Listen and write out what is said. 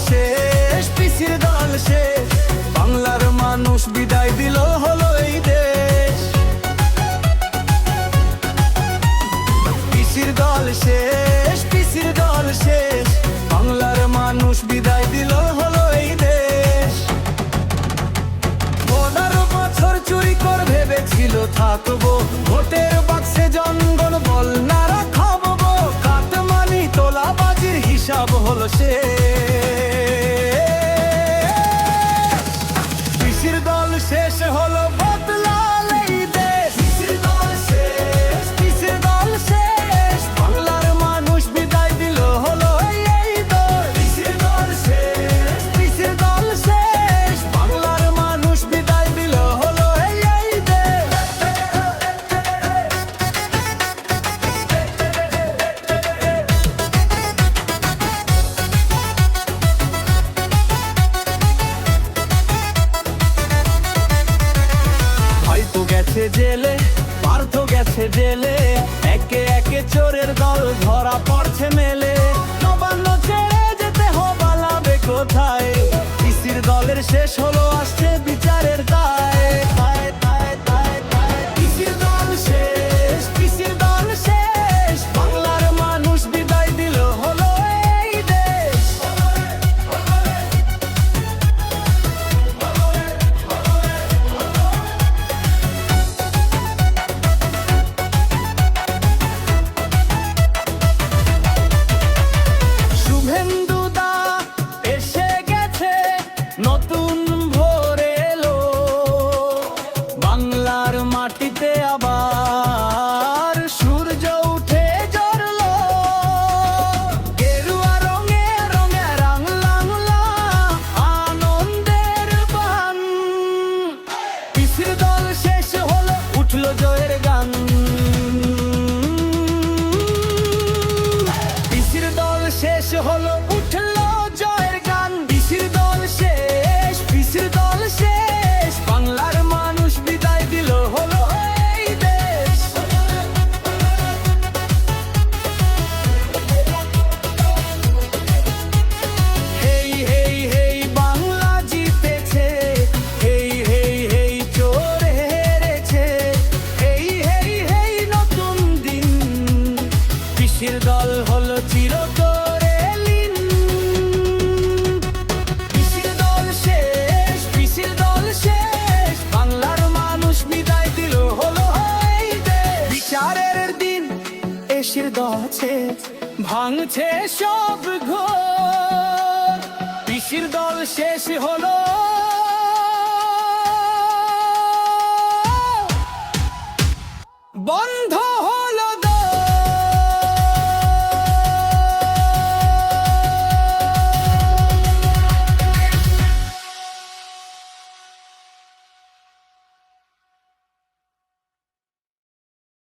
শেষ, পিসির দল শেষ, বাংলার মানুষ বিদায় দিল, হলো এই দেশ। পিসির দল শেষ, পিসির দল শেষ, বাংলার মানুষ বিদায় দিল, হলো এই দেশ। 15 বছর চুরি কর ভেবেছিল থাকবো, ভোটের বাক্সে জনগণ বল নারা খাবো, কাটমানি তোলাবাজির হিসাব হলো শেষ। পিসির দল শেষ হলো, বদলাল এই দেশ। পিসির দল শেষ, পিসির দল শেষ, বাংলার মানুষ বিদায় দিল, হলো এই দেশ। পিসির দল শেষ, পিসির দল শেষ, বাংলার মানুষ বিদায় দিল, হলো এই দেশ। হয়তো গেছে জেলে, পার্থ গেছে জেলে, একে একে চোরের দল ধরা পড়ছে মেলে। নবান্ন ছেড়ে যেতে হবালাবে কোথায়, পিসির দলের শেষ হলো, আসছে বিচারের দায়। পিসির দল শেষ, পিসির দল শেষ, বাংলার মানুষ বিদায় দিল, হলো এই দেশ। শুভেন্দু দা এসে গেছে, নতুন ভোর এলো, বাংলার মাটিতে আবার সূর্য উঠে জ্বললো। গেরুয়া রঙে রঙে রাংলাংলা আনন্দের বান, পিসির দল শেষ হলো, উঠলো জয়ের গান। পিসির দল শেষ হলো, উঠলো জয়ের গান। পিসির দল শেষ, পিসির দল শেষ, বাংলার মানুষ বিদায় দিল, হলো এই দেশ। হেই হেই হেই বাংলা জিতেছে, হেই হেই হেই চোর হেরেছে, হেই হেই হেই নতুন দিন, পিসির দল হলো চিরতরে লীন। পিসির দল শেষ, পিসির দল শেষ, বাংলার মানুষ বিদায় দিল, হলো এই দেশ। বিচারের দিন এসির দলছে, ভাঙছে সব ঘর, পিসির দল শেষ হলো।